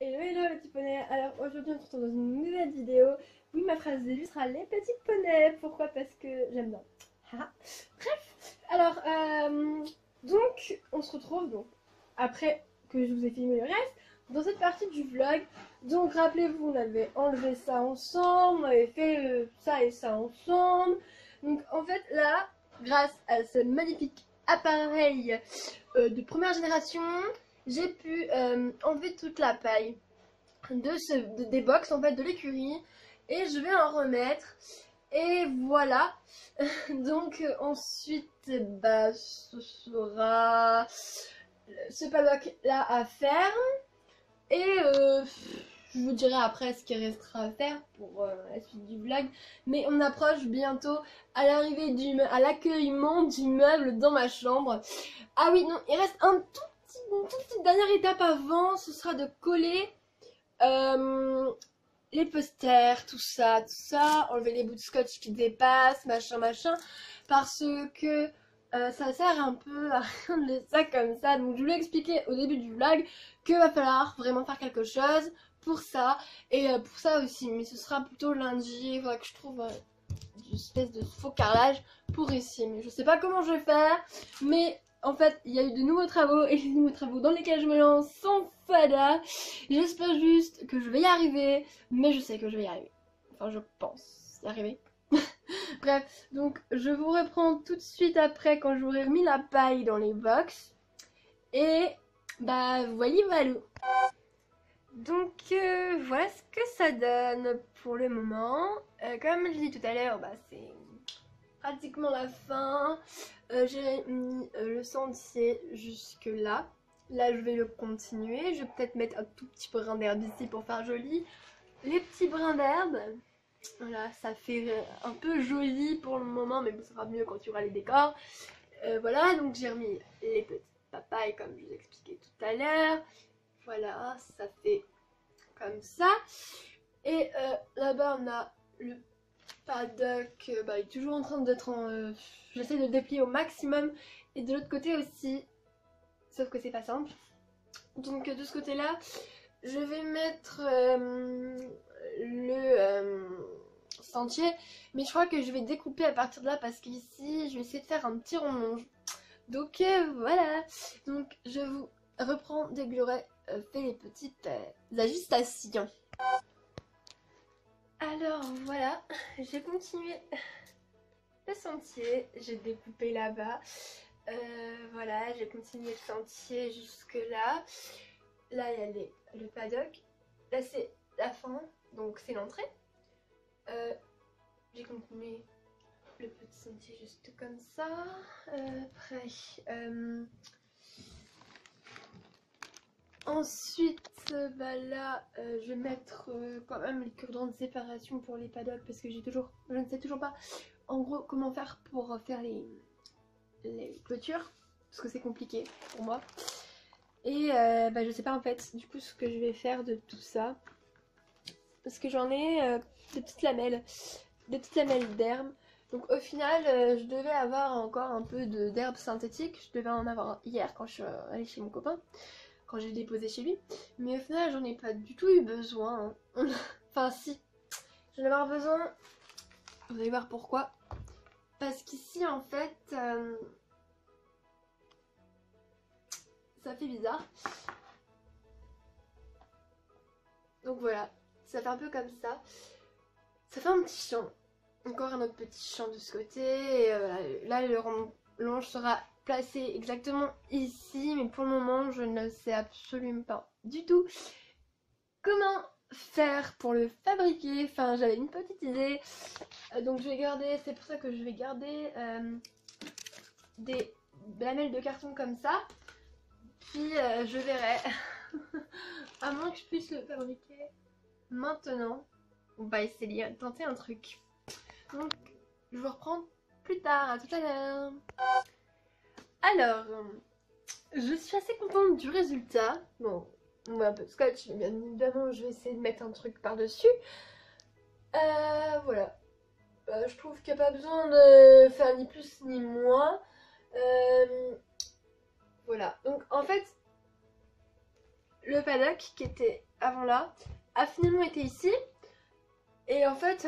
Hello hello les petits poneys. Alors aujourd'hui on se retrouve dans une nouvelle vidéo. Oui, ma phrase début sera les petits poneys. Pourquoi? Parce que j'aime bien. Haha. Bref, alors donc on se retrouve donc après que je vous ai filmé le reste dans cette partie du vlog. Donc rappelez-vous, on avait enlevé ça ensemble, on avait fait ça et ça ensemble. Donc en fait là, grâce à ce magnifique appareil de première génération, j'ai pu enlever toute la paille des box en fait de l'écurie et je vais en remettre et voilà. Donc ensuite bah ce sera ce paddock là à faire et je vous dirai après ce qui restera à faire pour la suite du vlog, mais on approche bientôt à l'arrivée à l'accueillement du meuble dans ma chambre. Ah oui, non, il reste une toute petite dernière étape avant, ce sera de coller euh, les posters, tout ça, enlever les bouts de scotch qui dépassent, machin, machin, parce que ça sert un peu à rien de laisser ça comme ça. Donc je voulais expliquer au début du vlog que va falloir vraiment faire quelque chose pour ça, et pour ça aussi, mais ce sera plutôt lundi. Il faudra que je trouve une espèce de faux carrelage pour ici, mais je sais pas comment je vais faire. Mais en fait il y a eu de nouveaux travaux, et les nouveaux travaux dans lesquels je me lance sont fada. J'espère juste que je vais y arriver, mais je sais que je vais y arriver, enfin je pense y arriver. Bref, donc je vous reprends tout de suite après quand j'aurai remis la paille dans les box, et bah voyez voilà. Donc voilà ce que ça donne pour le moment. Comme je l'ai dit tout à l'heure, bah, c'est pratiquement la fin. J'ai mis le sentier jusque là. Là je vais le continuer. Je vais peut-être mettre un tout petit brin d'herbe ici pour faire joli. Les petits brins d'herbe, voilà, ça fait un peu joli pour le moment, mais ça sera mieux quand il y aura les décors. Voilà, donc j'ai remis les petites papayes comme je vous expliquais tout à l'heure. Voilà, ça fait comme ça. Et là-bas on a le paddock, bah, il est toujours en train d'être en... j'essaie de le déplier au maximum. Et de l'autre côté aussi, sauf que c'est pas simple. Donc de ce côté-là, je vais mettre le sentier. Mais je crois que je vais découper à partir de là, parce qu'ici, je vais essayer de faire un petit rond. Donc voilà. Donc je vous reprends dès que j'aurai fait les petites ajustations. Alors voilà, j'ai continué le sentier, j'ai découpé là-bas. Voilà, j'ai continué le sentier jusque là. Là, il y a le paddock. Là, c'est la fin, donc c'est l'entrée. J'ai continué le petit sentier juste comme ça. Après, ensuite, bah là, je vais mettre quand même les cure-dents de séparation pour les paddocks, parce que je ne sais toujours pas en gros comment faire pour faire les clôtures, parce que c'est compliqué pour moi. Et bah, je sais pas en fait du coup ce que je vais faire de tout ça, parce que j'en ai des petites lamelles d'herbe. Donc au final, je devais avoir encore un peu d'herbe synthétique. Je devais en avoir hier quand je suis allée chez mon copain, quand j'ai déposé chez lui. Mais au final, j'en ai pas du tout eu besoin, hein. Enfin si, j'en ai avoir besoin. Vous allez voir pourquoi. Parce qu'ici en fait, ça fait bizarre. Donc voilà, ça fait un peu comme ça. Ça fait un petit champ. Encore un autre petit champ de ce côté. Et voilà, là, le longe sera placé exactement ici. Mais pour le moment, je ne sais absolument pas du tout comment faire pour le fabriquer. Enfin, j'avais une petite idée. Donc je vais garder, c'est pour ça que je vais garder des lamelles de carton comme ça. Puis je verrai. À moins que je puisse le fabriquer maintenant. On va essayer de tenter un truc. Donc, je vous reprends plus tard. À tout à l'heure. Alors, je suis assez contente du résultat. Bon, on met un peu de scotch, mais bien évidemment, je vais essayer de mettre un truc par-dessus. Voilà. Je trouve qu'il n'y a pas besoin de faire ni plus ni moins. Voilà. Donc, en fait, le paddock qui était avant là a finalement été ici. Et en fait,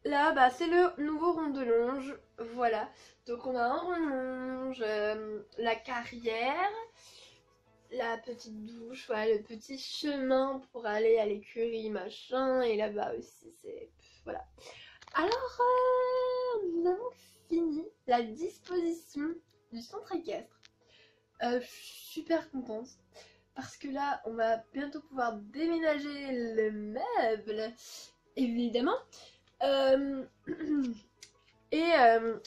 là, bah, c'est le nouveau rond de longe. Voilà. Donc on a un rond de longe, la carrière, la petite douche, voilà, le petit chemin pour aller à l'écurie, machin. Et là-bas aussi, c'est... Voilà. Alors, nous avons fini la disposition du centre équestre. Je suis super contente. Parce que là, on va bientôt pouvoir déménager le meuble, évidemment. Là,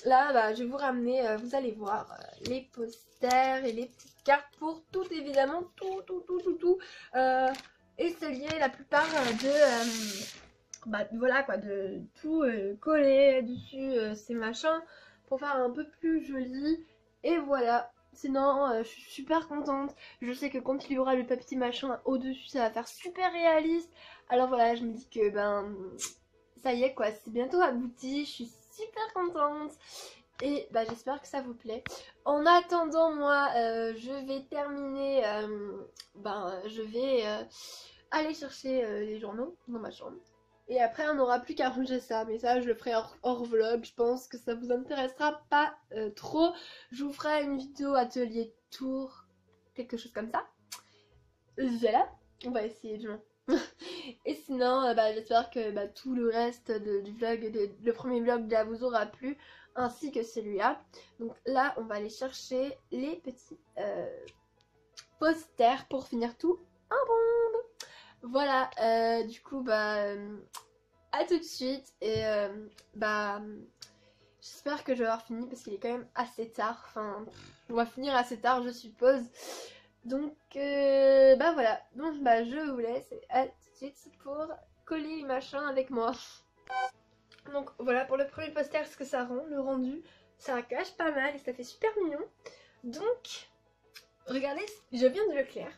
bah, je vais vous ramener, vous allez voir, les posters et les petites cartes pour tout, évidemment, tout. Essayer la plupart voilà quoi, de tout coller dessus ces machins pour faire un peu plus joli. Et voilà. Sinon, je suis super contente. Je sais que quand il y aura le petit machin au-dessus, ça va faire super réaliste. Alors voilà, je me dis que ben ça y est quoi, c'est bientôt abouti. Je suis super contente. Et bah, j'espère que ça vous plaît. En attendant, moi, je vais terminer. Je vais aller chercher les journaux dans ma chambre. Et après, on n'aura plus qu'à ranger ça. Mais ça, je le ferai hors vlog. Je pense que ça vous intéressera pas trop. Je vous ferai une vidéo atelier tour. Quelque chose comme ça. Voilà. On va essayer demain. Et sinon, j'espère que tout le reste du vlog, le premier vlog là, vous aura plu. Ainsi que celui-là. Donc là, on va aller chercher les petits posters pour finir tout en bombe. Voilà, du coup, à tout de suite. Et j'espère que je vais avoir fini parce qu'il est quand même assez tard. Enfin, on va finir assez tard, je suppose. Donc, voilà. Donc, je vous laisse. À tout de suite pour coller les machins avec moi. Donc, voilà pour le premier poster, ce que ça rend, le rendu. Ça cache pas mal et ça fait super mignon. Donc, regardez, je viens de Leclerc.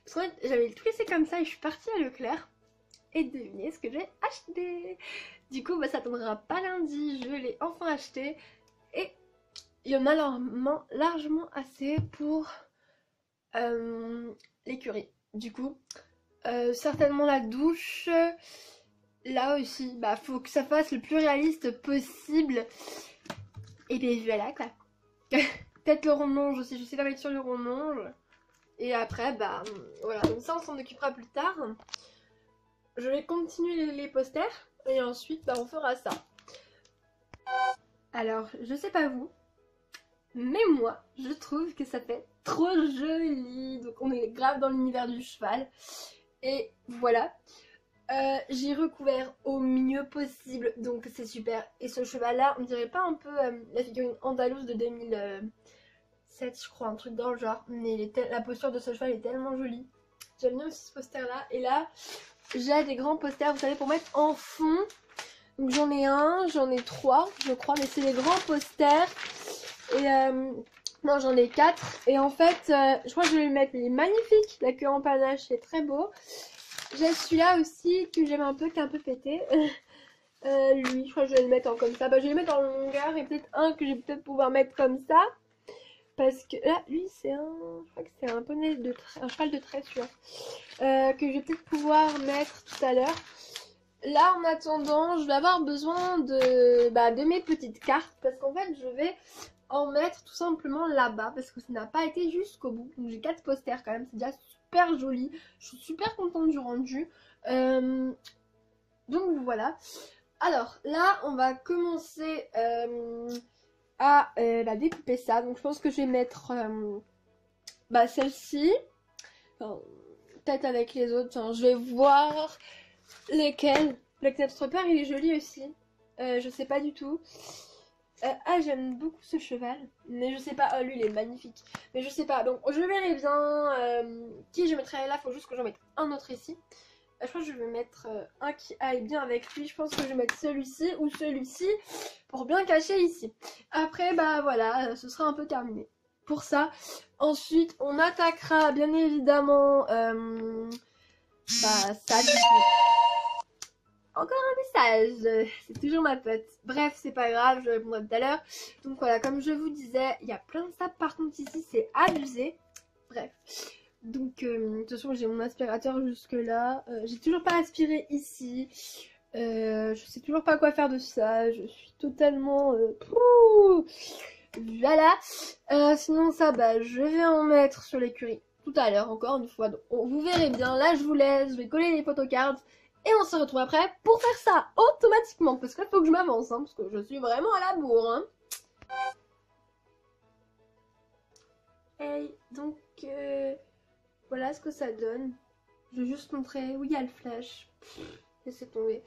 Parce qu'en fait, j'avais tout laissé comme ça et je suis partie à Leclerc. Et devinez ce que j'ai acheté. Du coup, ça attendra pas lundi. Je l'ai enfin acheté. Et il y en a largement assez pour l'écurie. Du coup, certainement la douche. Là aussi, faut que ça fasse le plus réaliste possible. Et bien voilà quoi. Peut-être le rond-longe aussi. Je sais la mettre sur le rond-longe. Et après, voilà. Donc ça, on s'en occupera plus tard. Je vais continuer les posters. Et ensuite, on fera ça. Alors, je sais pas vous. Mais moi, je trouve que ça fait trop joli. Donc on est grave dans l'univers du cheval. Et voilà. J'ai recouvert au mieux possible. Donc c'est super. Et ce cheval-là, on dirait pas un peu la figurine andalouse de 2007, je crois. Un truc dans le genre. Mais la posture de ce cheval est tellement jolie. J'aime bien aussi ce poster-là. Et là, j'ai des grands posters, vous savez, pour mettre en fond. Donc j'en ai un, j'en ai 3, je crois. Mais c'est les grands posters. Et non, j'en ai 4. Et en fait, je crois que je vais le mettre. Il est magnifique. La queue en panache, c'est très beau. J'ai celui-là aussi que j'aime un peu, qui est un peu pété. Lui, je crois que je vais le mettre en comme ça. Je vais le mettre en longueur. Et peut-être un que je vais peut-être pouvoir mettre comme ça. Parce que là, lui, c'est je crois que c'est un poney un cheval de tressure. Que je vais peut-être pouvoir mettre tout à l'heure. Là, en attendant, je vais avoir besoin de mes petites cartes. Parce qu'en fait, je vais en mettre tout simplement là-bas. Parce que ça n'a pas été jusqu'au bout. Donc j'ai 4 posters quand même. C'est déjà super joli. Je suis super contente du rendu. Donc voilà. Alors là, on va commencer à découper ça. Donc je pense que je vais mettre celle-ci. Enfin, peut-être avec les autres. Enfin, je vais voir lesquels. Black Trapper, il est joli aussi. Je sais pas du tout. J'aime beaucoup ce cheval. Mais je sais pas. Lui, il est magnifique. Mais je sais pas. Donc, je verrai bien qui je mettrai là. Faut juste que j'en mette un autre ici. Je pense que je vais mettre un qui aille bien avec lui. Je pense que je vais mettre celui-ci ou celui-ci pour bien cacher ici. Après, voilà, ce sera un peu terminé pour ça. Ensuite, on attaquera bien évidemment ça du coup. Encore un message, c'est toujours ma pote. Bref, c'est pas grave, je répondrai tout à l'heure. Donc voilà, comme je vous disais, il y a plein de sapes par contre ici, c'est abusé. Bref. Donc, de toute façon, j'ai mon aspirateur jusque là. J'ai toujours pas aspiré ici. Je sais toujours pas quoi faire de ça. Je suis totalement... voilà. Sinon, ça, bah, je vais en mettre sur l'écurie tout à l'heure, encore une fois. Donc, vous verrez bien. Là, je vous laisse. Je vais coller les photocards. Et on se retrouve après pour faire ça automatiquement. Parce que là, faut que je m'avance. Hein, parce que je suis vraiment à la bourre. Hein. Hey, donc... voilà ce que ça donne. Je vais juste montrer. Oui, il y a le flash. Laissez tomber.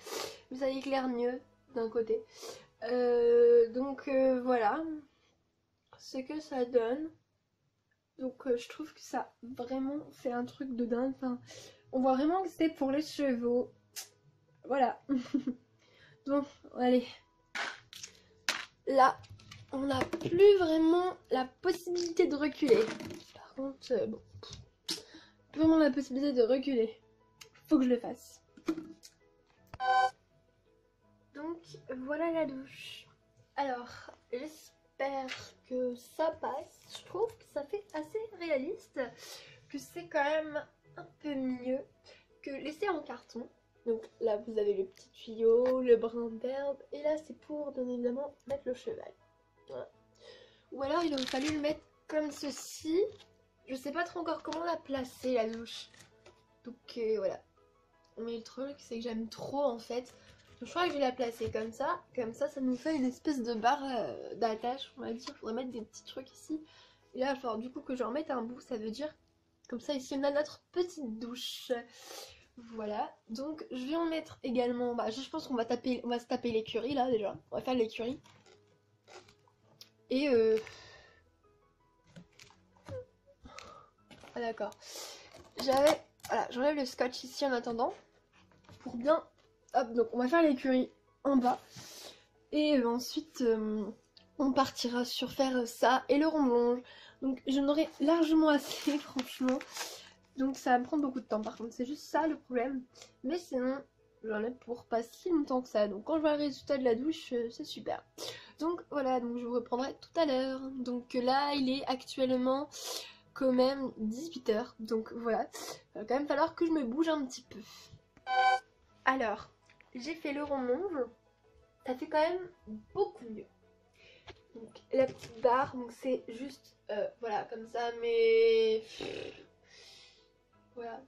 Mais ça éclaire mieux d'un côté. Donc voilà ce que ça donne. Donc je trouve que ça vraiment fait un truc de dingue. Enfin, on voit vraiment que c'est pour les chevaux. Voilà. Donc, allez. Là, on n'a plus vraiment la possibilité de reculer. Par contre, bon. Vraiment la possibilité de reculer. Faut que je le fasse. Donc voilà la douche. Alors j'espère que ça passe. Je trouve que ça fait assez réaliste. Que c'est quand même un peu mieux que laisser en carton. Donc là vous avez le petit tuyau, le brin d'herbe. Et là c'est pour bien évidemment mettre le cheval. Voilà. Ou alors il aurait fallu le mettre comme ceci. Je sais pas trop encore comment la placer la douche. Donc voilà. Mais le truc c'est que j'aime trop en fait. Donc, je crois que je vais la placer comme ça. Comme ça nous fait une espèce de barre d'attache. On va dire. Il faudrait mettre des petits trucs ici. Et là il va falloir du coup que je remette un bout. Ça veut dire comme ça ici on a notre petite douche. Voilà. Donc je vais en mettre également. Bah, je pense qu'on va se taper l'écurie là déjà. On va faire l'écurie. Et ah d'accord. Voilà, j'enlève le scotch ici en attendant. Pour bien... Hop, donc on va faire l'écurie en bas. Et ensuite, on partira sur faire ça et le rondelonge. Donc j'en aurai largement assez, franchement. Donc ça va me prendre beaucoup de temps par contre. C'est juste ça le problème. Mais sinon, j'en ai pour pas si longtemps que ça. Donc quand je vois le résultat de la douche, c'est super. Donc voilà, donc je vous reprendrai tout à l'heure. Donc là, il est actuellement... quand même 18 h, donc voilà, il va quand même falloir que je me bouge un petit peu. Alors, j'ai fait le rondelonge, ça fait quand même beaucoup mieux. Donc la petite barre, donc c'est juste, voilà, comme ça, mais voilà.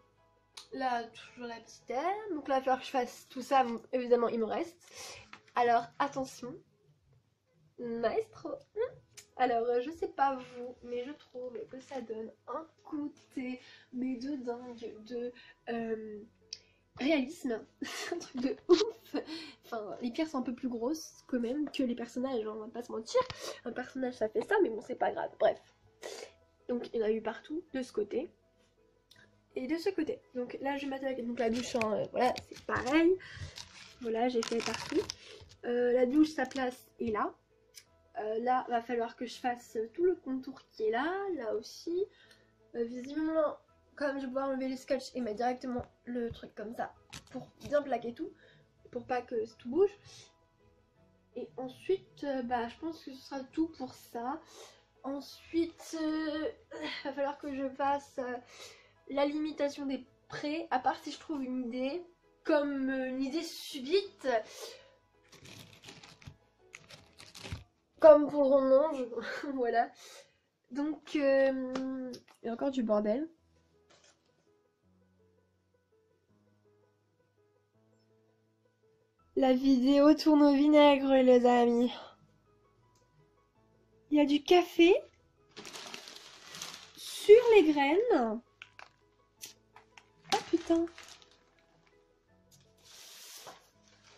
Là, toujours la petite aile, donc là, il va falloir que je fasse tout ça, bon, évidemment, il me reste. Alors, attention, maestro. Alors, je sais pas vous, mais je trouve que ça donne un côté, mais de dingue, de réalisme. Un truc de ouf. Enfin, les pierres sont un peu plus grosses quand même que les personnages, hein, on va pas se mentir. Un personnage ça fait ça, mais bon, c'est pas grave. Bref. Donc, il y en a eu partout, de ce côté. Et de ce côté. Donc là, je vais mettre donc la douche, hein, voilà, c'est pareil. Voilà, j'ai fait partout. La douche, sa place est là. Là, va falloir que je fasse tout le contour qui est là, là aussi. Visiblement, comme je vais pouvoir enlever le scotch et mettre directement le truc comme ça pour bien plaquer tout, pour pas que tout bouge. Et ensuite, bah, je pense que ce sera tout pour ça. Ensuite, va falloir que je fasse la limitation des prés, à part si je trouve une idée, comme une idée subite. Comme pour le rondelonge, voilà. Donc, il y a encore du bordel. La vidéo tourne au vinaigre, les amis. Il y a du café sur les graines. Ah putain.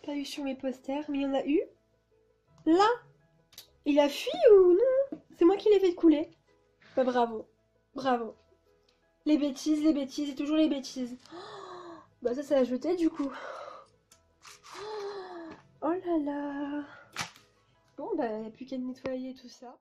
Pas eu sur mes posters, mais il y en a eu. Là. Il a fui ou non? C'est moi qui l'ai fait couler. Bah bravo. Bravo. Les bêtises et toujours les bêtises. Oh, bah ça a jeté du coup. Oh là là. Bon bah il n'y a plus qu'à nettoyer tout ça.